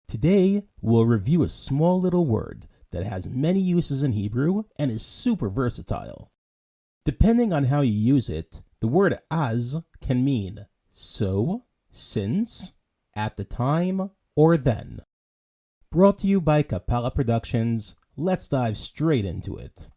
Today, we'll review a small little word that has many uses in Hebrew and is super versatile. Depending on how you use it, the word as can mean so, since, at the time, or then. Brought to you by Capella Productions, let's dive straight into it.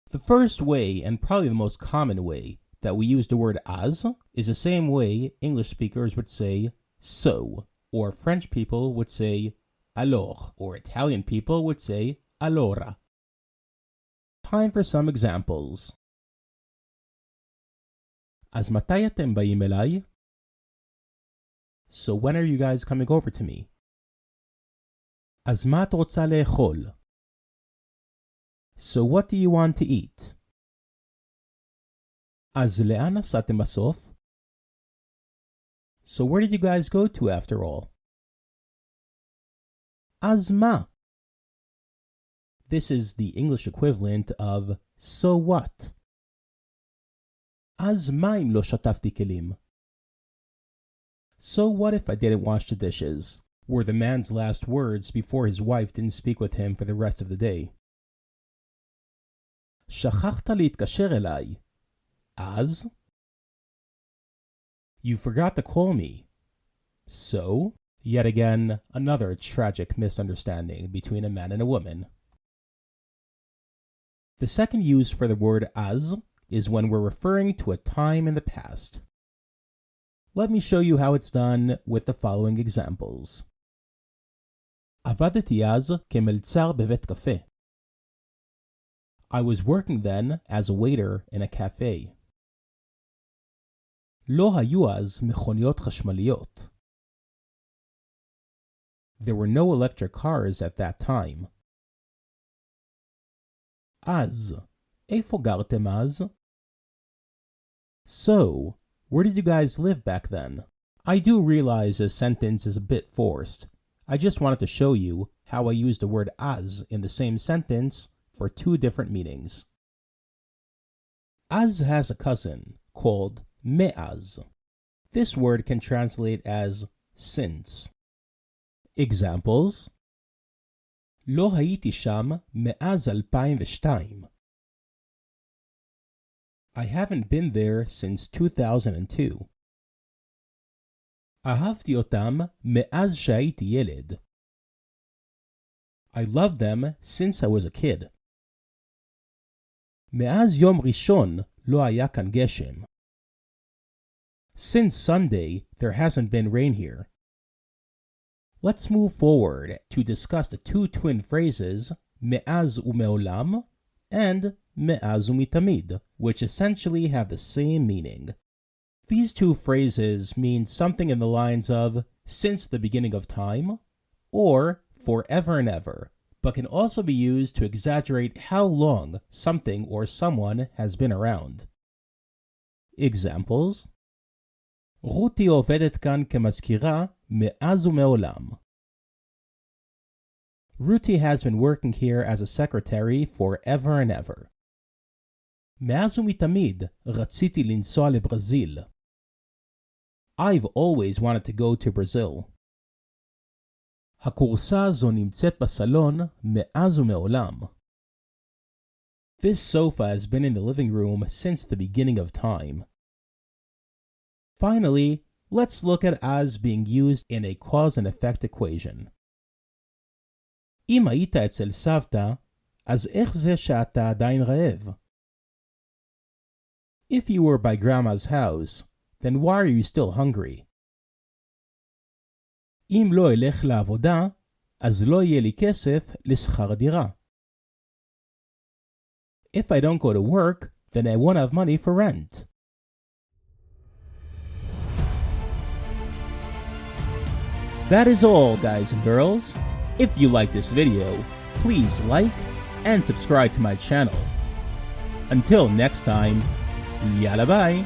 The first way, and probably the most common way, that we use the word as is the same way English speakers would say so, or French people would say alors, or Italian people would say allora. Time for some examples. אז מתי אתם באים אליי? So when are you guys coming over to me? אז מה את רוצה לאכול? So what do you want to eat? אז לאן נסעתם בסוף? So where did you guys go to after all? אז מה? This is the English equivalent of so what? אז מה אם לא שטפתי כלים? So what if I didn't wash the dishes? Were the man's last words before his wife didn't speak with him for the rest of the day. שכחת להתקשר אליי. אז? You forgot to call me. So? Yet again, another tragic misunderstanding between a man and a woman. The second use for the word as is when we're referring to a time in the past. Let me show you how it's done with the following examples. עבדתי אז כמלצר בבית קפה. I was working then as a waiter in a cafe. לא היו אז מכוניות חשמליות. There were no electric cars at that time. אז, איפה גרתם אז? So, where did you guys live back then? I do realize this sentence is a bit forced. I just wanted to show you how I use the word as in the same sentence for two different meanings. Az has a cousin called me'az. This word can translate as since. Examples: לא הייתי שם מאז 2002. I haven't been there since 2002. אהבתי אותם מאז שהייתי ילד. I loved them since I was a kid. מאז יום ראשון לא היה כאן גשם. Since Sunday, there hasn't been rain here. Let's move forward to discuss the two twin phrases מאז ומעולם and מאז ומתמיד, which essentially have the same meaning. These two phrases mean something in the lines of since the beginning of time or forever and ever, but can also be used to exaggerate how long something or someone has been around. Examples: רותי עובדת כאן כמזכירה מאז ומעולם. Ruti has been working here as a secretary forever and ever. מאז ומתמיד רציתי לנסוע לברזיל. I've always wanted to go to Brazil. הכורסה הזו נמצאת בסלון מאז ומעולם. This sofa has been in the living room since the beginning of time. Finally, let's look at as being used in a cause and effect equation. אם היית אצל סבתא, אז איך זה שאתה עדיין רעב? If you were by grandma's house, then why are you still hungry? אם לא אלך לעבודה, אז לא יהיה לי כסף לשכר דירה. If I don't go to work, then I won't have money for rent. That is all, guys and girls. If you like this video, please like and subscribe to my channel. Until next time, yalla bye!